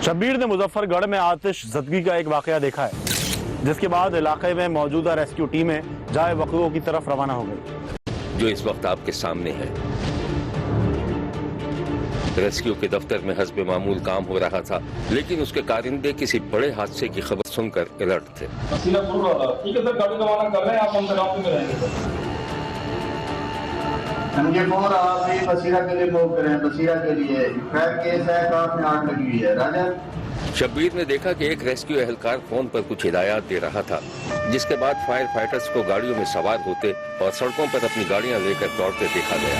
शब्बीर ने मुजफ्फरगढ़ में आतिश ज़दगी का एक वाकया देखा है, जिसके बाद इलाके में मौजूदा रेस्क्यू टीमें जाए वक़ुओं की तरफ रवाना हो गई। जो इस वक्त आपके सामने है, रेस्क्यू के दफ्तर में हस्बे मामूल काम हो रहा था, लेकिन उसके कारिंदे किसी बड़े हादसे की खबर सुनकर अलर्ट थे। ठीक है सर, गाड़ी रवाना कर रहे हैं, आप हम रास्ते में रहेंगे। मुझे फोन आप ये बसीरा के लिए बुक करें, बसीरा के लिए फायर केस है, कार में आग लगी हुई है। राजा शब्बीर ने देखा कि एक रेस्क्यू एहलकार फोन पर कुछ हिदायत दे रहा था, जिसके बाद फायर फाइटर्स को गाड़ियों में सवार होते और सड़कों पर अपनी गाड़ियां लेकर दौड़ते देखा गया।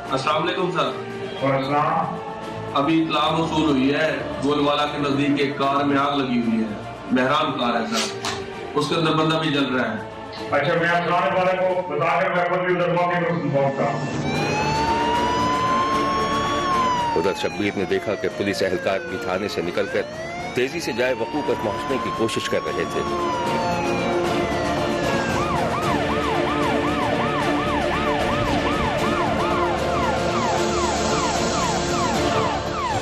अस्सलाम वालेकुम सर। और अभी इत्तला मौसूल हुई है, गोलवाला के नजदीक एक कार में आग लगी हुई है। मेहरान कार है सर, उसके अंदर बंदा भी जल रहा है। अच्छा, मैं थाने वाले को बता कर मैं खुद भी उधर मौके पर पहुंचता हूं। उधर शब्बीर ने देखा कि पुलिस एहलकार भी थाने से निकलकर तेजी से जाए वकूफ पर पहुंचने की कोशिश कर रहे थे।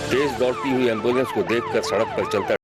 तेज दौड़ती हुई एम्बुलेंस को देखकर सड़क पर चलता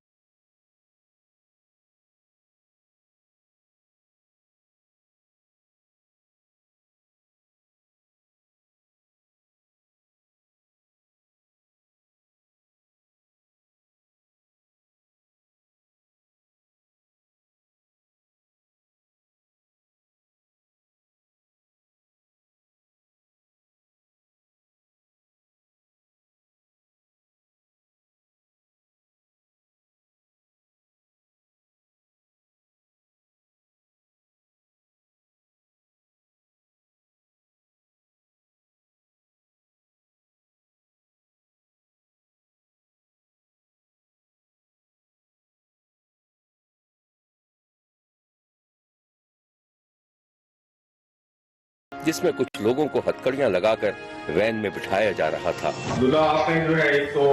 जिसमें कुछ लोगों को हथकड़ियां लगाकर वैन में बिठाया जा रहा था। दूल्हा आपने जो है एक तो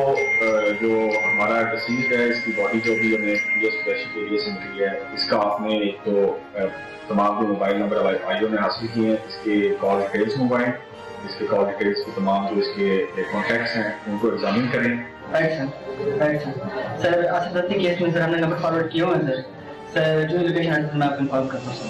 जो हमारा डिसीज है, इसकी बॉडी जो भी हमें के लिए से मिली है, इसका आपने एक तो तमाम जो मोबाइल नंबर आईओ ने हासिल किए हैं, इसके कॉल डिटेल्स मोबाइल, इसके कॉल डिटेल्स के तमाम जो इसके कॉन्टैक्ट्स हैं उनको एग्जामिन करें। राइट सर, आसिफ ज़दगी केस में सर हमने नंबर फॉरवर्ड किया है सर, जो लोकेशन है मैं आपको इन्फॉर्म करता हूँ सर।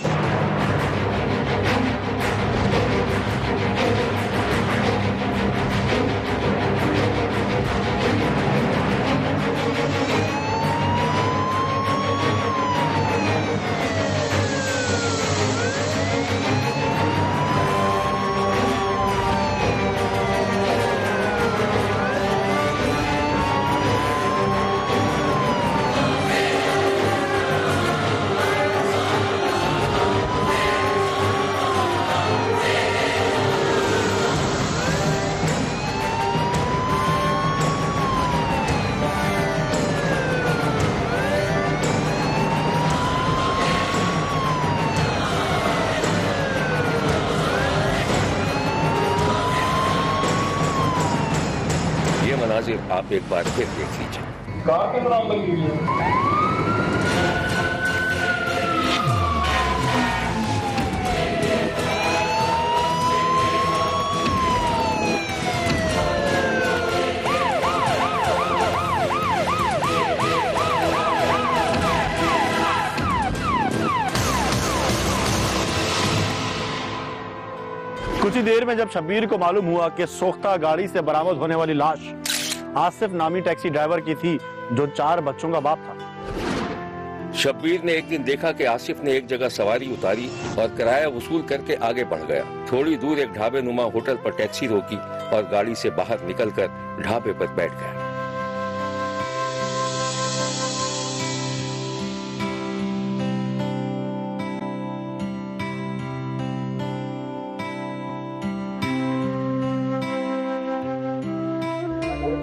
आप एक बार फिर देख लीजिए। कार के अंदर आग लगी हुई है। कुछ ही देर में जब शब्बीर को मालूम हुआ कि सोख्ता गाड़ी से बरामद होने वाली लाश आसिफ नामी टैक्सी ड्राइवर की थी, जो 4 बच्चों का बाप था। शब्बीर ने एक दिन देखा कि आसिफ ने एक जगह सवारी उतारी और किराया वसूल करके आगे बढ़ गया। थोड़ी दूर एक ढाबे नुमा होटल पर टैक्सी रोकी और गाड़ी से बाहर निकलकर ढाबे पर बैठ गया।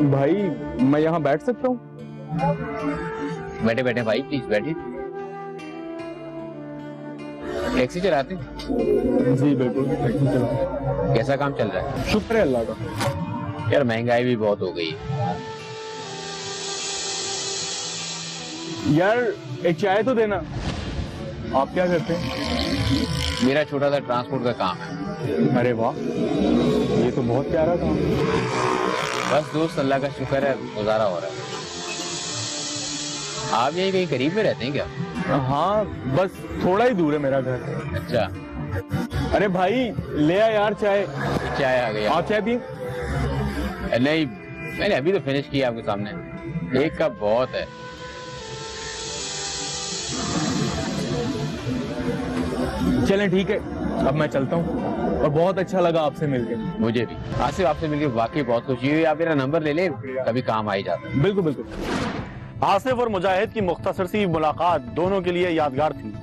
भाई मैं यहाँ बैठ सकता हूँ? बैठे बैठे भाई, प्लीज बैठिए। टैक्सी चलाते हैं? जी बिल्कुल टैक्सी चला। कैसा काम चल रहा है? शुक्र है अल्लाह का। यार महंगाई भी बहुत हो गई है। यार एक चाय तो देना। आप क्या करते हैं? मेरा छोटा सा ट्रांसपोर्ट का काम है। अरे वाह, ये तो बहुत प्यारा काम है। बस दोस्त, अल्लाह का शुक्र है, गुजारा हो रहा है। आप यही कहीं करीब में रहते हैं क्या? हाँ, बस थोड़ा ही दूर है मेरा घर। अच्छा, अरे भाई ले आ यार चाय। चाय आ गई। आप चाय पिए? नहीं, मैंने अभी तो फिनिश किया आपके सामने। एक कप बहुत है। चलें ठीक है, अब मैं चलता हूँ। और बहुत अच्छा लगा आपसे मिलकर। मुझे भी आसिफ, आपसे मिलकर वाकई बहुत खुशी हुई। आप मेरा नंबर ले लें, कभी काम आ ही जाता है। बिल्कुल बिल्कुल। आसिफ और मुजाहिद की मुख्तसर सी मुलाकात दोनों के लिए यादगार थी।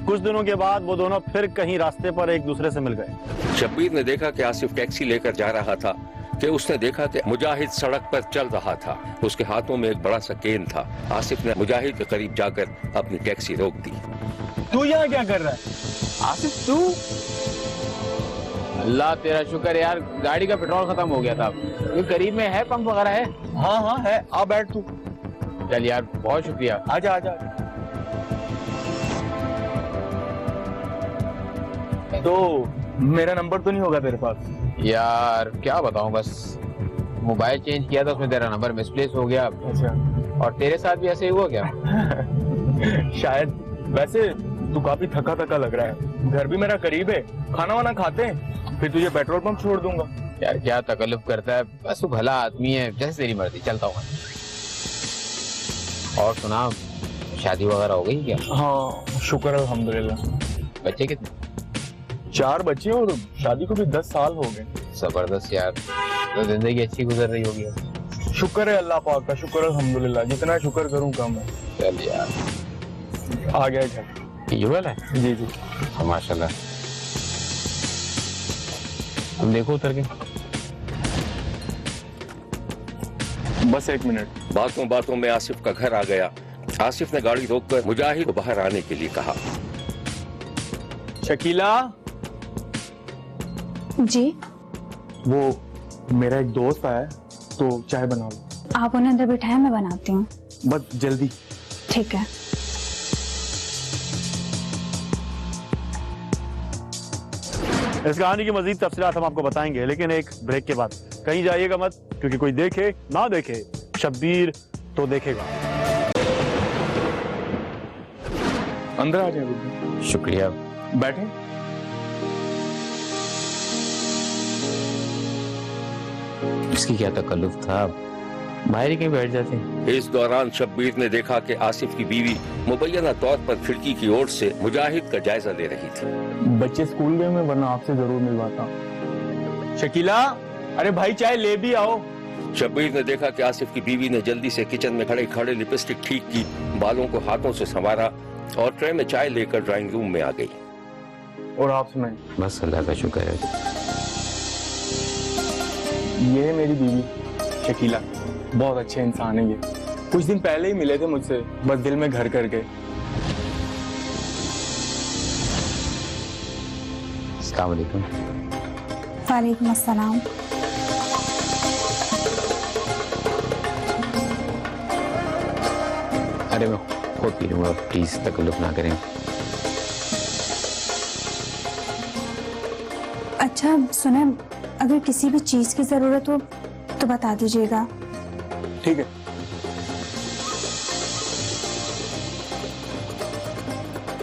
कुछ दिनों के बाद वो दोनों फिर कहीं रास्ते पर एक दूसरे से मिल गए। शब्बीर ने देखा कि आसिफ टैक्सी लेकर जा रहा था कि उसने देखा कि मुजाहिद सड़क पर चल रहा था। उसके हाथों में एक बड़ा सा केन था। आसिफ ने मुजाहिद के करीब जाकर अपनी टैक्सी रोक दी। तू यहाँ क्या कर रहा है? आसिफ तू? अल्लाह तेरा शुक्र यार, गाड़ी का पेट्रोल खत्म हो गया था। ये करीब में है पंप वगैरह है? हाँ हाँ है, आ बैठ तू। चल यार, बहुत शुक्रिया। आजा आजा। तो मेरा नंबर तो नहीं होगा तेरे पास? यार क्या बताऊं, बस मोबाइल चेंज किया था, उसमें तेरा नंबर मिसप्लेस हो गया। अच्छा। और तेरे साथ भी ऐसे ही हुआ क्या? शायद। वैसे तू काफी थका थका लग रहा है। घर भी मेरा करीब है, खाना वाना खाते हैं, फिर तुझे पेट्रोल पंप छोड़ दूंगा। यार क्या तकल्लुफ करता है, बस तू भला आदमी है, जैसे तेरी मर्जी, चलता हूँ। और सुना, शादी वगैरह हो गई क्या? हाँ शुक्र अल्हम्दुलिल्लाह। बच्चे कितने? 4 बच्चे और शादी को भी 10 साल हो गए। जबरदस्त यार, तो जिंदगी अच्छी गुजर रही होगी। शुक्र है अल्लाह पाक का, शुक्र अल्हम्दुलिल्लाह। जितना शुक्र करूं कम है। चल यार, आ गया घर। युगल है? जी जी। माशाल्लाह। तुम देखो उतर के। बस 1 मिनट। बातों बातों में आसिफ का घर आ गया। आसिफ ने गाड़ी रोककर मुजाहिद को बाहर आने के लिए कहा। शकीला, जी वो मेरा एक दोस्त आया है, तो चाय बना लो। आप उन्हें अंदर बिठाएं, मैं बनाती हूँ। बस जल्दी। ठीक है। इस कहानी की मजीद तफसीलात हम आपको बताएंगे, लेकिन एक ब्रेक के बाद। कहीं जाइएगा मत, क्योंकि कोई देखे ना देखे, शब्बीर तो देखेगा। अंदर आ जाए। शुक्रिया। बैठे। इसकी क्या तकल्लुफ था, बाहर ही कहीं बैठ जाते। इस दौरान शब्बीर ने देखा कि आसिफ की बीवी मुबैना तौर पर खिड़की की ओर से मुजाहिद का जायजा ले रही थी। बच्चे स्कूल गए, मैं वरना आपसे जरूर मिलवाता। शकीला, अरे भाई चाय ले भी आओ। शब्बीर ने देखा कि आसिफ की बीवी ने जल्दी से किचन में खड़े खड़े लिपस्टिक ठीक की, बालों को हाथों से संवारा और ट्रे में चाय लेकर ड्राइंग रूम में आ गई। और आप सुनाएं। बस अल्लाह का शुक्र है। ये है मेरी बीवी शकीला, बहुत अच्छे इंसान है ये। कुछ दिन पहले ही मिले थे मुझसे, बस दिल में घर कर गए। अस्सलाम वालेकुम। वालेकुम अस्सलाम। अरे मैं खुद पी लूंगा, प्लीज तकल्लुफ ना करें। अच्छा सुने, अगर किसी भी चीज की जरूरत हो तो बता दीजिएगा। ठीक है।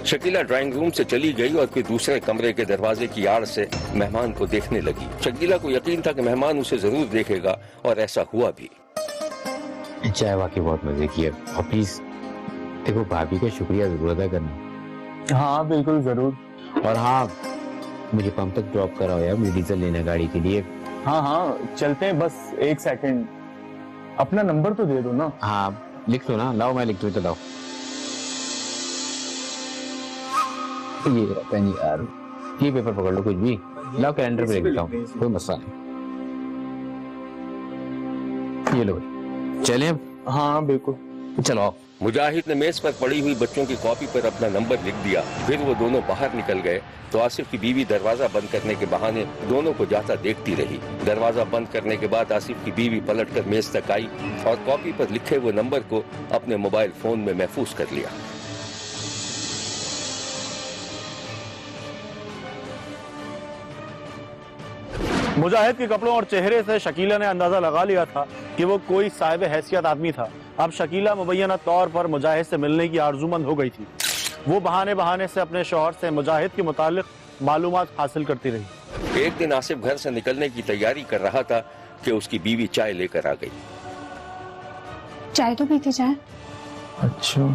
शकीला ड्राइंग रूम से चली गई और फिर दूसरे कमरे के दरवाजे की आड़ से मेहमान को देखने लगी। शकीला को यकीन था कि मेहमान उसे जरूर देखेगा, और ऐसा हुआ भी। चाय वाकई बहुत मजे की है। और प्लीज देखो, भाभी का शुक्रिया जरूर अदा करना। हाँ बिल्कुल जरूर। और हाँ, मुझे पंप तक ड्रॉप कराओ यार, मुझे डीजल लेना गाड़ी के लिए। हाँ हाँ चलते हैं, बस 1 सेकंड। अपना नंबर तो दे दो ना। हाँ लिख लो ना। लाओ मैं लिख दूँ, तो लाओ। ये रहता नहीं यार, ये पेपर पकड़ लो, कुछ भी लाओ, कैलेंडर पे लिख देता हूँ, कोई मसला नहीं। ये लो भाई, चलें अब? हाँ बिल्कुल। चलो आओ। मुजाहिद ने मेज पर पड़ी हुई बच्चों की कॉपी पर अपना नंबर लिख दिया। फिर वो दोनों बाहर निकल गए तो आसिफ की बीवी दरवाजा बंद करने के बहाने दोनों को जाता देखती रही। दरवाजा बंद करने के बाद आसिफ की बीवी पलटकर मेज तक आई और कॉपी पर लिखे हुए नंबर को अपने मोबाइल फोन में महफूज कर लिया। मुजाहिद के कपड़ों और चेहरे से शकीला ने अंदाजा लगा लिया था कि वो कोई साहिब हैसियत आदमी था। अब शकीला मुबैना तौर पर मुजाहिद से मिलने की आरजूमंद हो गई थी। वो बहाने बहाने से अपने शौहर से मुजाहिद के मुतालिक मालूमात हासिल करती रही। एक दिन आसिफ घर से निकलने की तैयारी कर रहा था कि उसकी बीवी चाय लेकर आ गई। चाय तो पीती जाए। अच्छा,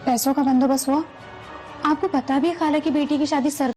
पैसों का बंदोबस्त हुआ? आपको पता भी है खाला की बेटी की शादी सर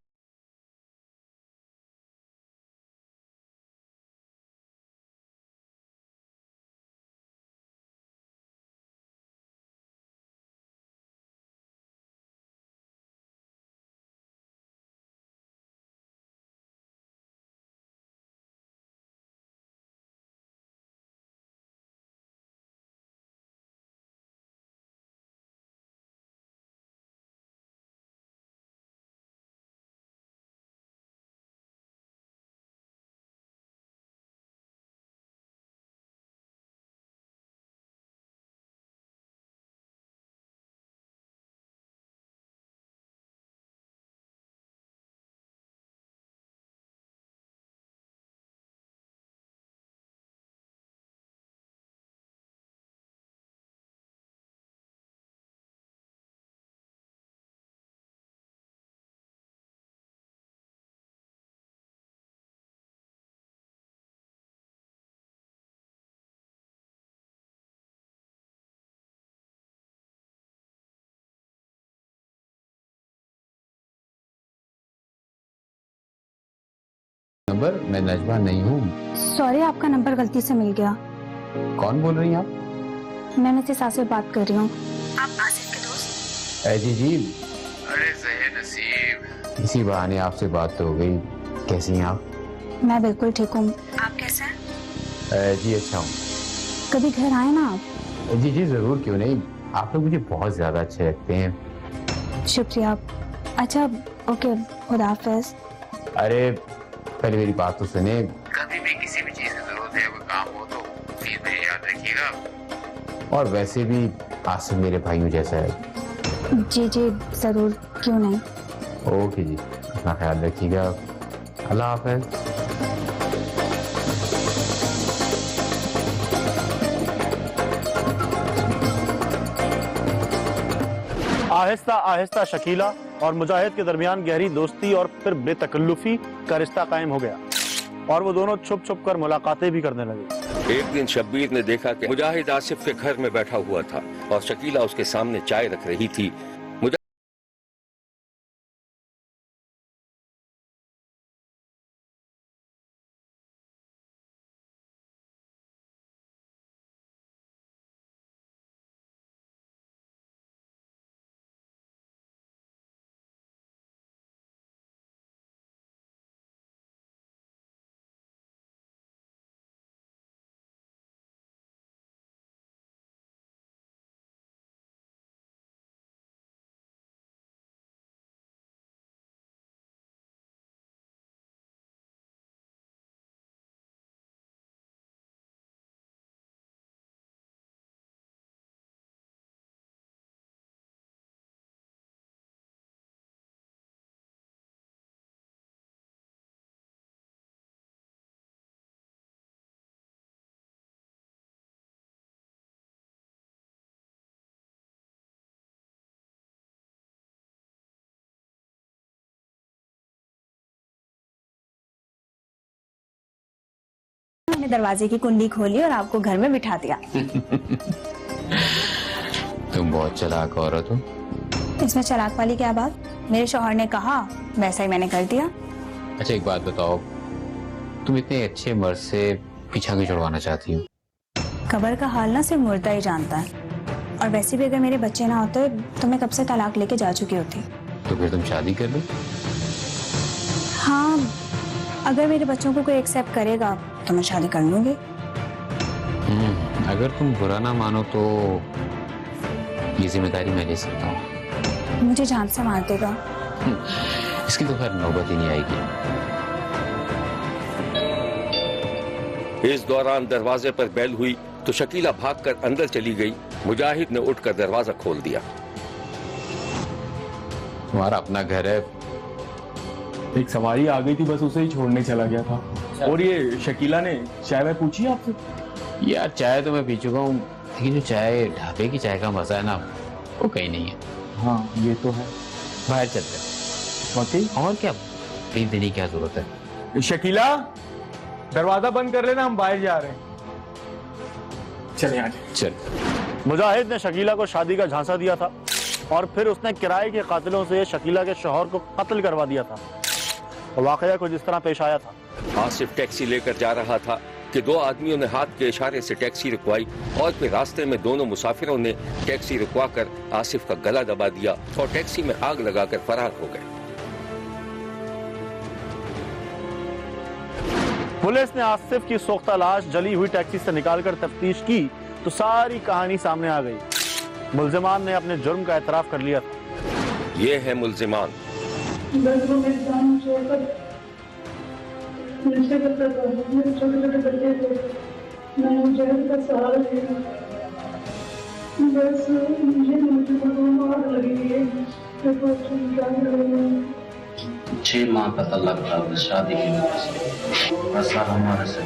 नंबर, मैं नजमा नहीं हूँ। सॉरी, आपका नंबर गलती से मिल गया। कौन बोल रही हैं आप? मैं मिसेस आसिफ बात कर रही हूँ। आप आसिफ के दोस्त? जी। अरे ज़हे नसीब, इसी बहाने आपसे बात तो हो गई। कैसी हैं आप? मैं बिल्कुल ठीक हूँ। आप कैसे हैं? जी अच्छा हूँ। कभी घर आए ना आप? जी जरूर, क्यों नहीं। आप लोग मुझे बहुत ज्यादा अच्छे लगते हैं। शुक्रिया। अच्छा, ओके, खुदा हाफिज़। अरे पहले मेरी बात तो सुने। कभी भी किसी भी चीज की जरूरत है, कोई काम हो तो प्लीज मुझे याद रखिएगा। और वैसे भी आसिफ मेरे भाइयों जैसा है। जी जरूर, क्यों नहीं। ओके जी, अपना ख्याल रखिएगा। अल्लाह हाफिज। आहिस्ता आहिस्ता शकीला और मुजाहिद के दरमियान गहरी दोस्ती और फिर बेतकल्लुफी का रिश्ता कायम हो गया और वो दोनों छुप छुप कर मुलाकातें भी करने लगे। एक दिन शब्बीर ने देखा कि मुजाहिद आसिफ के घर में बैठा हुआ था और शकीला उसके सामने चाय रख रही थी। मैंने दरवाजे की कुंडी खोली और आपको घर में बिठा दिया। तुम बहुत चालाक औरत हो। इसमें चालाक वाली क्या बात? मेरे शौहर ने कहा, वैसा ही मैंने कर दिया। अच्छा एक बात बताओ, तुम इतने अच्छे मर्द से पीछा क्यों छुड़वाना चाहती हो? कब्र का हाल ना सिर्फ मुर्दा ही जानता है। और वैसे भी अगर मेरे बच्चे ना होते तो मैं कब से तलाक लेके जा चुकी होती। तो फिर तुम शादी कर लो। हाँ, अगर मेरे बच्चों को कोई एक्सेप्ट करेगा तो मैं शादी कर लूंगी। अगर तुम बुरा ना मानो तो ये जिम्मेदारी मैं ले सकता हूँ। मुझे जान से मार देगा। इसकी तो खैर नौबत ही नहीं आएगी। इस दौरान दरवाजे पर बेल हुई तो शकीला भागकर अंदर चली गई। मुजाहिद ने उठकर दरवाजा खोल दिया। तुम्हारा अपना घर है। एक सवारी आ गई थी, बस उसे ही छोड़ने चला गया था। और ये शकीला ने चाय में पूछी आपसे? यार चाय तो मैं पी चुका हूँ, लेकिन जो चाय ढाबे की चाय का मजा है ना, वो कहीं नहीं है। हाँ ये तो है। बाहर चलते हैं। वाकई? और क्या देने की क्या जरूरत है? शकीला, दरवाजा बंद कर लेना, हम बाहर जा रहे हैं। चले आगे। चल। मुजाहिद ने शकीला को शादी का झांसा दिया था और फिर उसने किराए के कातिलों से शकीला के शौहर को कत्ल करवा दिया था। वाकया कुछ इस तरह पेश आया था। आसिफ टैक्सी लेकर जा रहा था कि दो आदमियों ने हाथ के इशारे से टैक्सी रुकवाई और फिर रास्ते में दोनों मुसाफिरों ने टैक्सी रुकवाकर आसिफ का गला दबा दिया और टैक्सी में आग लगाकर फरार हो गए। पुलिस ने आसिफ की सोख्ता लाश जली हुई टैक्सी से निकालकर तफ्तीश की तो सारी कहानी सामने आ गई। मुल्जिमान ने अपने जुर्म का एतराफ कर लिया था। ये है मुल्जिमान। मेरे जान छोड़कर नशे करता था, मेरे छोटे छोटे बच्चे थे, मैं मुजाहिद का सहारा लिया। बस मुझे मार लगी है। 6 माह का तलाक था, शादी की वजह से बस हमारे से।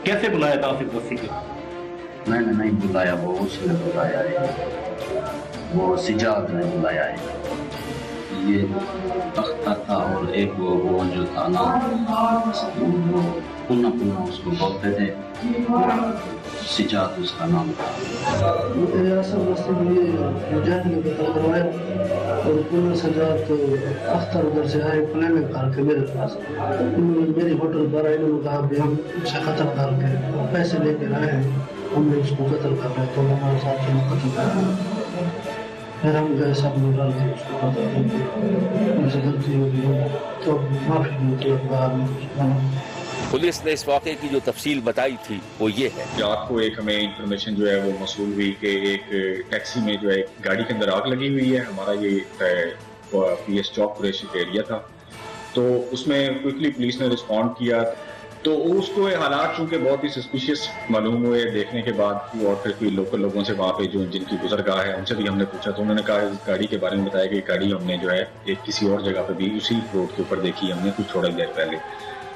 कैसे बुलाया था आसिफ रफी को? मैंने नहीं बुलाया, वो उसने बुलाया है, वो सिजाद ने बुलाया है। ये तख्ता था और एक वो जो था ना, वो पुनः पुनः उसको बोलते थे, सिजाद उसका नाम था। मुजाहिद ने कत्ल करवाया और पुनः सिजाद तो अख्तर उधर से आए प्लेन में कार के मेरे पास। मेरी होटल पर आए, उन्होंने कहा भी हम उसे कत्ल करके पैसे लेकर आए हैं, हमने उसको कत्ल कर रहे तो हमारे साथ में कत्ल कर रहे। फिर हम गए सब मिल के उसको कत्ल करके, उनसे गलती हो गई तो माफी मांगी। पुलिस ने इस वाक़े की जो तफसील बताई थी वो ये है। रात को एक हमें इंफॉर्मेशन जो है वो मसूल हुई कि एक टैक्सी में जो है गाड़ी के अंदर आग लगी हुई है। हमारा ये PS चौक कुरैशी का एरिया था, तो उसमें क्विकली पुलिस ने रिस्पॉन्ड किया। तो उसको हालात चूँकि बहुत ही सस्पिशियस मालूम हुए देखने के बाद, और फिर कोई लोकल लोगों से वहाँ पे जो जिनकी गुजरगाह है उनसे भी हमने पूछा, तो उन्होंने कहा इस गाड़ी के बारे में बताया कि गाड़ी हमने जो है एक किसी और जगह पे भी उसी रोड के ऊपर देखी हमने कुछ थोड़ा देर पहले।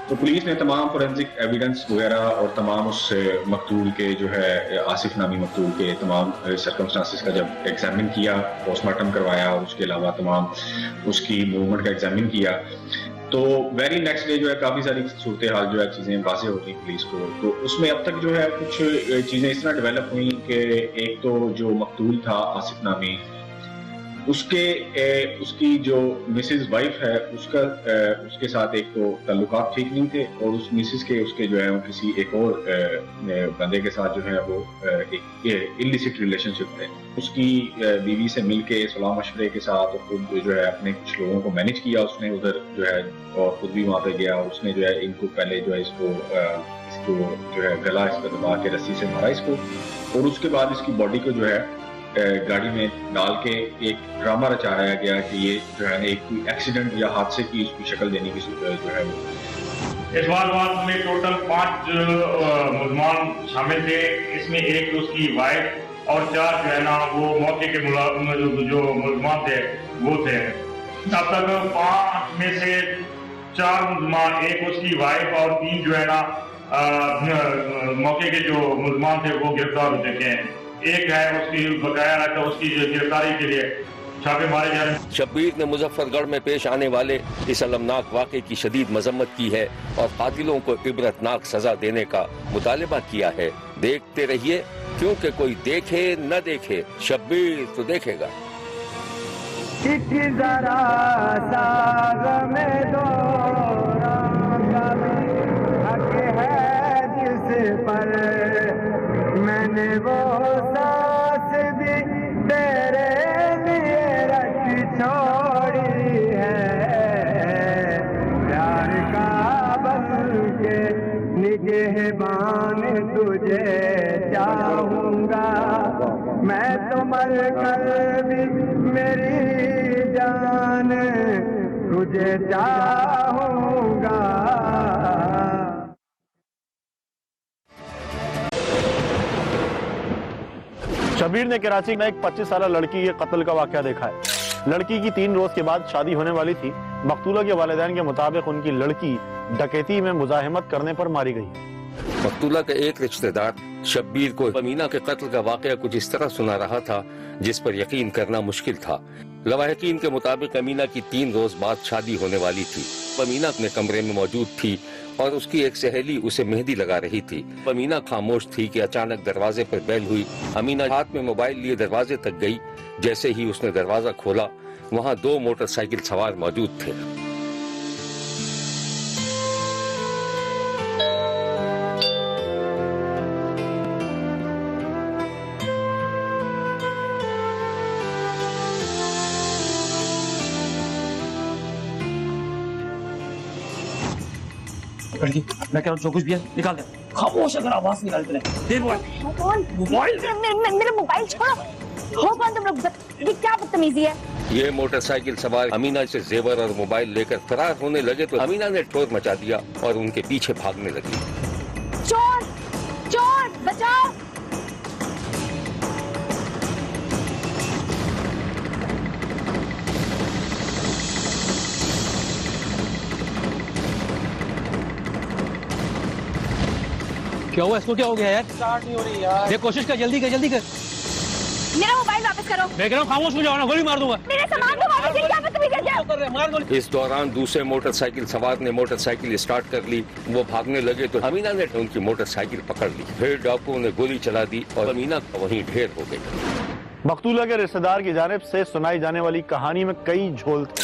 तो पुलिस ने तमाम फोरेंसिक एविडेंस वगैरह और तमाम उस मकतूल के जो है आसिफ नामी मकतूल के तमाम सर्कमस्टांसिस का जब एग्जामिन किया, पोस्टमार्टम करवाया और उसके अलावा तमाम उसकी मूवमेंट का एग्जामिन किया, तो वेरी नेक्स्ट डे जो है काफ़ी सारी सूरत हाल जो है चीज़ें वाज़े हो गई पुलिस को। तो उसमें अब तक जो है कुछ चीज़ें इस तरह डेवलप हुई कि एक तो जो मकतूल था आसिफ नामी, उसकी जो मिसेज वाइफ है उसके साथ एक तो ताल्लुकात ठीक नहीं थे, और उस मिसेज के उसके जो है किसी एक और बंदे के साथ जो है वो एक इलिसिट रिलेशनशिप थे। उसकी बीवी से मिलके सलाह मशवरे के साथ और खुद जो है अपने कुछ लोगों को मैनेज किया उसने उधर जो है, और खुद भी वहाँ पे गया और उसने जो है इनको पहले जो है इसको जो है गला इसको दबा के रस्सी से मारा इसको, और उसके बाद इसकी बॉडी को जो है गाड़ी में डाल के एक ड्रामा रचाया गया कि ये जो है एक कोई एक्सीडेंट या हादसे की इसकी शक्ल देने की जो है वो। इस वारदात में टोटल 5 मुल्ज़मान शामिल थे। इसमें एक उसकी वाइफ और 4 जो है ना वो मौके के जो मुल्ज़मान थे वो थे। अब तक 5 में से 4 मुल्ज़मान, एक उसकी वाइफ और 3 जो है ना मौके के जो मुल्ज़मान थे वो गिरफ्तार हो चुके हैं। एक है उसकी बकाया रहता, उसकी गिरफ्तारी के लिए छापे मारे जा रहे हैं। शब्बीर ने मुजफ्फरगढ़ में पेश आने वाले इस अलमनाक वाक़े की शदीद मजम्मत की है और कातिलों को इबरतनाक सजा देने का मुतालबा किया है। देखते रहिए, क्योंकि कोई देखे न देखे शब्बीर तो देखेगा। मैंने वो सांस भी तेरे लिए रख छोड़ी है, प्यार का बन के निगहबान तुझे चाहूंगा मैं तो मर कर भी मेरी जान तुझे चाहूंगा। शबीर ने कराची में एक 25 साल लड़की के कत्ल का वाकया देखा है। लड़की की 3 रोज के बाद शादी होने वाली थी। मकतूला के वालिदैन के मुताबिक उनकी लड़की डकैती में मुजाहिमत करने पर मारी गई। मकतूला का एक रिश्तेदार शब्बीर को अमीना के कत्ल का वाकया कुछ इस तरह सुना रहा था जिस पर यकीन करना मुश्किल था। लवाहिकीन के मुताबिक अमीना की 3 रोज बाद शादी होने वाली थी। अमीना अपने कमरे में मौजूद थी और उसकी एक सहेली उसे मेहंदी लगा रही थी। अमीना खामोश थी कि अचानक दरवाजे पर बेल हुई। अमीना हाथ में मोबाइल लिए दरवाजे तक गई। जैसे ही उसने दरवाजा खोला वहां 2 मोटरसाइकिल सवार मौजूद थे। मैं कह रहा हूँ जो कुछ भी है निकाल दे। खामोश अगर आवाज निकाल दे। दे मोबाइल। मेरा मोबाइल छोड़ो। हो कौन तुम लोग? ये क्या बदतमीजी है? ये मोटरसाइकिल सवार अमीना से जेवर और मोबाइल लेकर फरार होने लगे तो अमीना ने शोर मचा दिया और उनके पीछे भागने लगी। चोर! चोर! बचाओ! क्या हुआ? इसको क्या हो गया यार? स्टार्ट नहीं हो रही यार। देख कोशिश कर, जल्दी कर, जल्दी कर। मेरा मोबाइल वापस करो। मैं कह रहा हूँ खामोश हो जाओ ना, गोली मार दूंगा। मेरे सामान को वापस दे। क्या बदतमीजी है? मार गोली। इस दौरान दूसरे मोटरसाइकिल सवार ने मोटरसाइकिल स्टार्ट कर ली। वो भागने लगे तो अमीना ने उनकी मोटरसाइकिल पकड़ ली। फिर डाकुओं ने गोली चला दी और अमीना वहीं ढेर हो गई। मकतूला के रिश्तेदार की जानिब से सुनाई जाने वाली कहानी में कई झोल थे।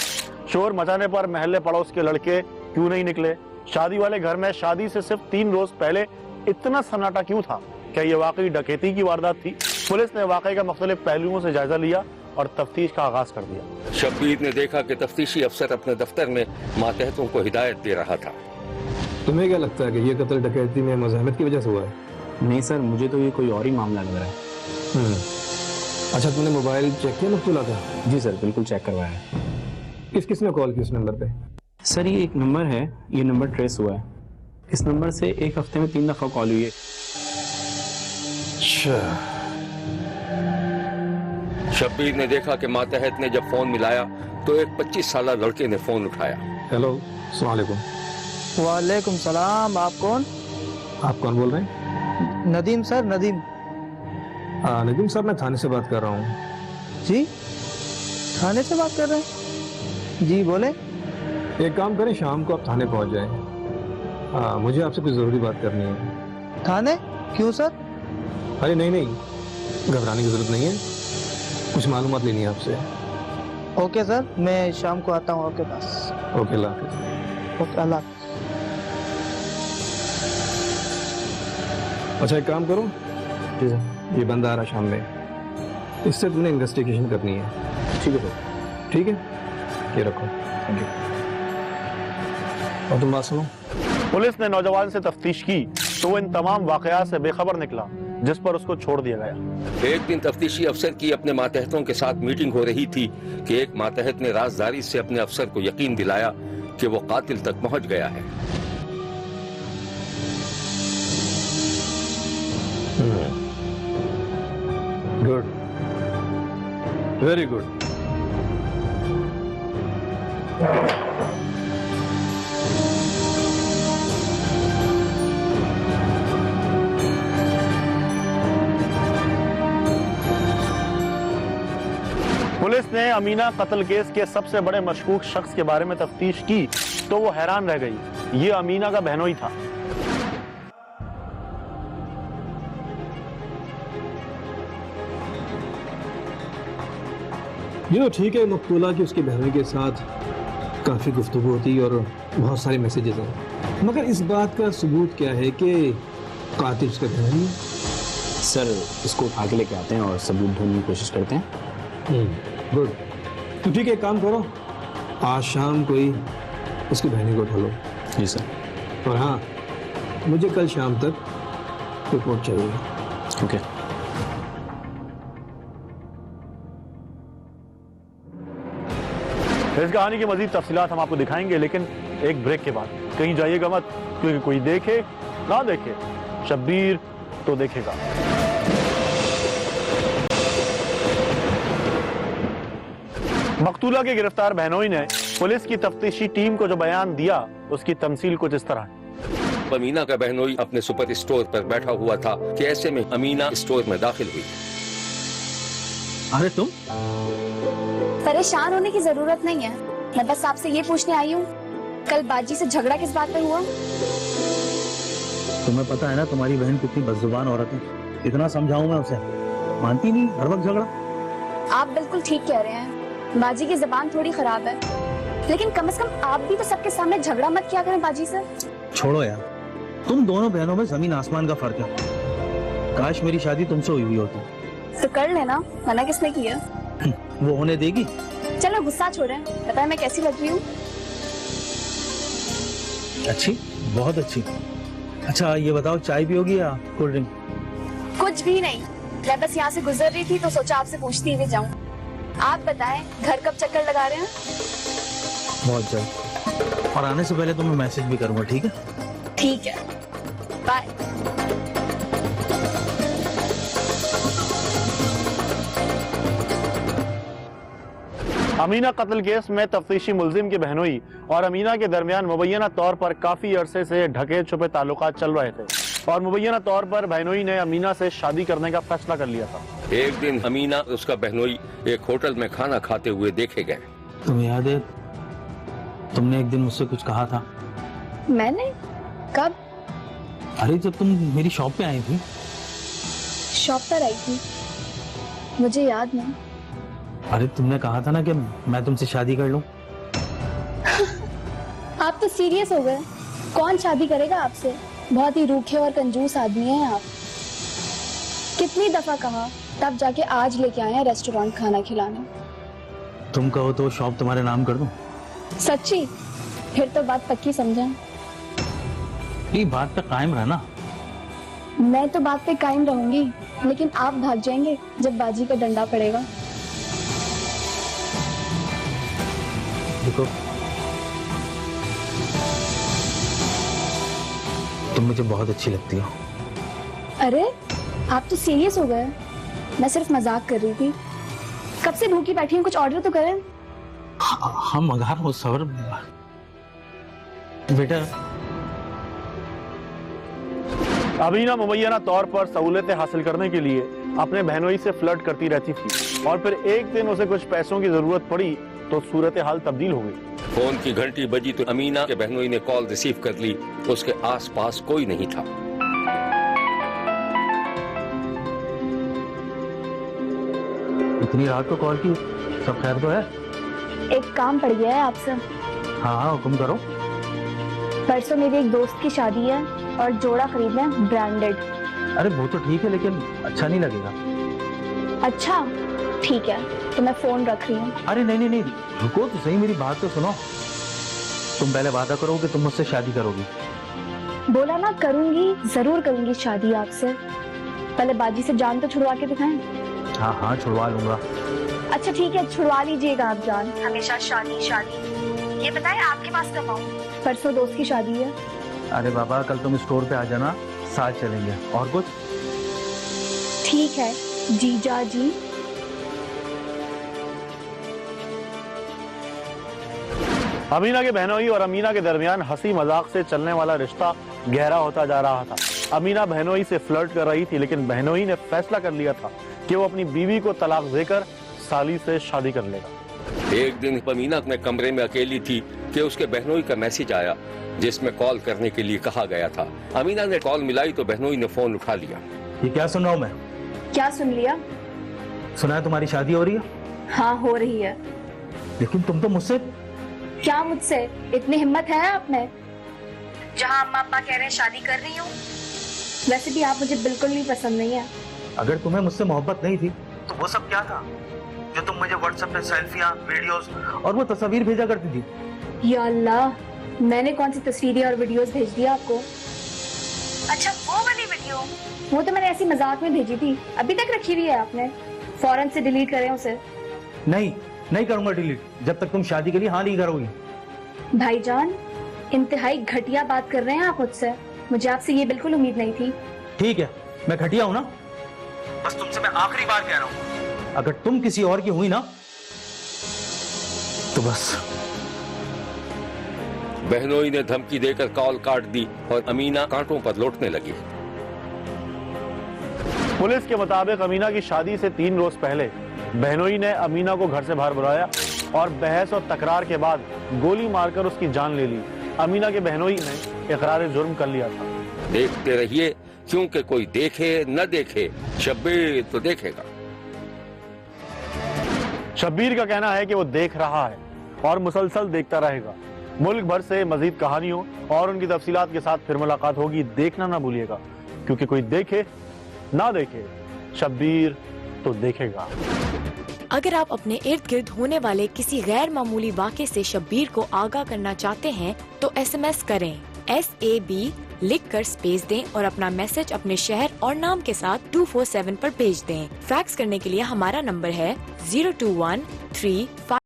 शोर मचाने पर महल्ले पड़ोस के लड़के क्यों नहीं निकले? शादी वाले घर में शादी से सिर्फ 3 रोज पहले इतना सन्नाटा क्यों था? क्या ये वाकई डकैती की वारदात थी? पुलिस ने वाकई का मुख्तलिफ पहलुओं से जायजा लिया और तफ्तीश का आगाज कर दिया। शब्बीर ने देखा कि तफ्तीशी अफसर अपने दफ्तर में मातहतों को हिदायत दे रहा था। तुम्हें क्या लगता है कि ये कत्ल डकैती में मुजाहिमत की वजह से हुआ है? नहीं सर, मुझे तो ये कोई और ही मामला लग रहा है। अच्छा, तुमने मोबाइल चेक किया मकतूला का? जी सर, बिल्कुल चेक करवाया। किस किसने कॉल की उस नंबर पे? सर ये एक नंबर है, ये नंबर ट्रेस हुआ है। इस नंबर से एक हफ्ते में 3 दफा कॉल हुई है। शब्बीर ने देखा कि मातहत ने जब फोन मिलाया तो एक 25 साल लड़के ने फोन उठाया। हेलो, अस्सलाम वालेकुम। वालेकुम सलाम। आप कौन? आप कौन बोल रहे हैं? नदीम सर, नदीम। नदीम साहब, मैं थाने से बात कर रहा हूँ। जी, थाने से बात कर रहे हैं? जी बोले। एक काम करें, शाम को आप थाने पहुँच जाएं। मुझे आपसे कुछ ज़रूरी बात करनी है। थाने? क्यों सर? अरे नहीं, घबराने की जरूरत नहीं है, कुछ मालूमात लेनी है आपसे। ओके सर, मैं शाम को आता हूँ आपके पास। ओके, अल्लाह हाफिज़। ओके, अल्लाह। अच्छा, एक काम करो, जी सर। ये बंदा आ रहा शाम में, इससे तुमने इन्वेस्टिगेशन करनी है। ठीक है सर। ठीक है, ये रखो। Thank you. और तुम बात सुनो। पुलिस ने नौजवान से तफ्तीश की तो वो इन तमाम वाकयात से बेखबर निकला, जिस पर उसको छोड़ दिया गया। एक दिन तफ्तीशी अफसर की अपने मातहतों के साथ मीटिंग हो रही थी कि एक मातहत ने राजदारी से अपने अफसर को यकीन दिलाया कि वो कातिल तक पहुंच गया है। Good, very good. पुलिस ने अमीना कत्ल केस के सबसे बड़े मशकूक शख्स के बारे में तफ्तीश की तो वो हैरान रह गई। ये अमीना का बहनोई था। ये तो ठीक है, मकतूला की उसकी बहनोई के साथ काफ़ी गुफ्तगू होती और बहुत सारे मैसेजेस हैं, मगर इस बात का सबूत क्या है कि कातिल उसका बहन है? सर इसको उठा के लेके आते हैं और सबूत ढूंढने की कोशिश करते हैं। गुड। तो ठीक है, एक काम करो, आज शाम कोई उसकी बहनी को उठा लो। जी सर। और हाँ, मुझे कल शाम तक रिपोर्ट चाहिए। ओके। इस कहानी की मजीद तफसीलात हम आपको दिखाएंगे, लेकिन एक ब्रेक के बाद। कहीं जाइएगा मत, क्योंकि कोई देखे ना देखे, शब्बीर तो देखेगा। मकतूला के गिरफ्तार बहनोई ने पुलिस की तफ्तीशी टीम को जो बयान दिया, उसकी तमसील कुछ इस तरह है। अमीना का बहनोई अपने सुपर स्टोर पर बैठा हुआ था कि ऐसे में अमीना स्टोर में दाखिल हुई। अरे तुम? परेशान होने की जरूरत नहीं है, मैं बस आपसे ये पूछने आई हूँ, कल बाजी से झगड़ा किस बात पर हुआ? तुम्हें पता है ना तुम्हारी बहन कितनी बदजुबान औरत है, इतना समझाऊं मैं उसे, मानती नहीं, हर वक्त झगड़ा। आप बिल्कुल ठीक कह रहे हैं, बाजी की जबान थोड़ी खराब है, लेकिन कम से कम आप भी तो सबके सामने झगड़ा मत किया करें बाजी से। छोड़ो यार, तुम दोनों बहनों में जमीन आसमान का फर्क है। काश मेरी शादी तुमसे हुई होती। तो कर लेना, मना किसने किया? वो होने देगी? चलो गुस्सा छोड़ें, बताएं मैं कैसी लग रही हूँ? अच्छी, बहुत अच्छी। अच्छा ये बताओ, चाय पियोगी या कोल्ड ड्रिंक? कुछ भी नहीं, मैं बस यहाँ से गुजर रही थी तो सोचा आपसे पूछती हुई जाऊँ। आप बताएं घर कब चक्कर लगा रहे हैं? बहुत जल्द, और आने से पहले तुम्हें मैसेज भी करूंगा, ठीक है? ठीक है, बाय। अमीना कत्ल केस में तफ्तीशी मुलजिम की बहनोई और अमीना के दरमियान मुबैना तौर पर काफी अरसे से ढके छुपे ताल्लुकात चल रहे थे, और मुबैना तौर पर बहनोई ने अमीना से शादी करने का फैसला कर लिया था। एक दिन अमीना और उसका बहनोई एक होटल में खाना खाते हुए देखे गए। तुम्हें याद है तुमने एक दिन मुझसे कुछ कहा था? मैंने? कब? अरे जब तुम मेरी शॉप पे आई थी। शॉप पर आई थी? मुझे याद नहीं। अरे तुमने कहा था ना कि मैं तुमसे शादी कर लूं। आप तो सीरियस हो गए, कौन शादी करेगा आपसे? बहुत ही रूखे और कंजूस आदमी हैं आप। कितनी दफा कहा, तब जाके आज लेके आए हैं रेस्टोरेंट खाना खिलाने। तुम कहो तो शॉप तुम्हारे नाम कर दूं? सच्ची? फिर तो बात पक्की समझें। ये बात पे कायम रहना। मैं तो बात पे कायम रहूंगी, लेकिन आप भाग जाएंगे जब बाजी का डंडा पड़ेगा। देखो तुम मुझे बहुत अच्छी लगती हो। अरे आप तो सीरियस हो गए, मैं सिर्फ मजाक कर रही थी। कब से भूखी बैठी हूँ, कुछ ऑर्डर तो करें। हम मंगा रहे हो सबर बेटा। अमीना मुबैना तौर पर सहूलतें हासिल करने के लिए अपने बहनोई से फ्लर्ट करती रहती थी, और फिर एक दिन उसे कुछ पैसों की जरूरत पड़ी तो सूरत हाल तब्दील हो गई। फोन की घंटी बजी तो अमीना के बहनोई ने कॉल रिसीव कर ली। उसके आसपास कोई नहीं था। इतनी रात को कॉल की, सब खैर तो है? एक काम पड़ गया है आपसे। हाँ हाँ हुक्म करो। परसों मेरी एक दोस्त की शादी है और जोड़ा खरीदना है ब्रांडेड। अरे वो तो ठीक है, लेकिन अच्छा नहीं लगेगा। अच्छा ठीक है, तो मैं फोन रख रही हूँ। अरे नहीं नहीं नहीं, रुको तो सही, मेरी बात तो सुनो। तुम पहले वादा करो कि तुम मुझसे शादी करोगी। बोला ना करूंगी, जरूर करूंगी शादी आपसे। पहले बाजी से जान तो छुड़वा के दिखाएं। हाँ हाँ छुड़वा लूंगा। अच्छा ठीक है, छुड़वा लीजिएगा आप जान। हमेशा शादी शादी। ये बताएं आपके पास कब आऊं? परसों दोस्त की शादी है। अरे बाबा कल तुम स्टोर पे आ जाना, साथ चलेंगे। और कुछ? ठीक है जीजा जी। अमीना के बहनोई और अमीना के दरमियान हंसी मजाक से चलने वाला रिश्ता गहरा होता जा रहा था। अमीना बहनोई से फ्लर्ट कर रही थी, लेकिन बहनोई ने फैसला कर लिया था कि वो अपनी बीवी को तलाक देकर साली से शादी कर लेगा। एक दिन अमीना अपने कमरे में अकेली थी कि उसके बहनोई का मैसेज आया, जिसमें कॉल करने के लिए कहा गया था। अमीना ने कॉल मिलाई तो बहनोई ने फोन उठा लिया। ये क्या सुन रहा हूँ मैं? क्या सुन लिया? सुना है तुम्हारी शादी हो रही है? हाँ हो रही है। लेकिन तुम तो मुझसे। क्या मुझसे? इतनी हिम्मत है आप में? जहाँ अम्मा अब्बा कह रहे हैं शादी कर रही हूँ। वैसे भी आप मुझे बिल्कुल नहीं पसंद नहीं है। अगर तुम्हें मुझसे मोहब्बत नहीं थी तो वो सब क्या था जो तुम मुझे व्हाट्सएप पे सेल्फियां, वीडियोस और वो तस्वीर भेजा करती थी? या अल्लाह, मैंने कौन सी तस्वीरें और वीडियोस भेज दिया आपको? अच्छा वो वाली वीडियो? वो तो मैंने ऐसी मजाक में भेजी थी, अभी तक रखी हुई है आपने? फौरन से डिलीट करें उसे। नहीं करूंगा डिलीट जब तक तुम शादी के लिए हाँ नहीं करोगी। भाईजान, इंतहाई घटिया बात कर रहे हैं आप मुझसे। मुझे आपसे ये बिल्कुल उम्मीद नहीं थी। ठीक है, मैं घटिया हूं ना? बस तुमसे मैं आखिरी बार कह रहा हूं, अगर तुम किसी और की हुई ना तो बस। बहनोई ने धमकी देकर कॉल काट दी और अमीना कांटों पर लौटने लगी। पुलिस के मुताबिक अमीना की शादी से 3 रोज पहले बहनोई ने अमीना को घर से बाहर बुलाया और बहस और तकरार के बाद गोली मारकर उसकी जान ले ली। अमीना के बहनोई ने इकरार जुर्म कर लिया था। देखते रहिए, क्योंकि कोई देखे न देखे, शब्बीर तो देखेगा। शब्बीर का कहना है कि वो देख रहा है और मुसलसल देखता रहेगा। मुल्क भर से मजीद कहानियों और उनकी तफसीलात के साथ फिर मुलाकात होगी। देखना ना भूलिएगा, क्योंकि कोई देखे ना देखे, शब्बीर तो देखेगा। अगर आप अपने इर्द गिर्द होने वाले किसी गैर मामूली वाक़े से शब्बीर को आगाह करना चाहते हैं तो SMS करें SAB लिखकर स्पेस दें और अपना मैसेज अपने शहर और नाम के साथ 247 पर भेज दें। फैक्स करने के लिए हमारा नंबर है 02135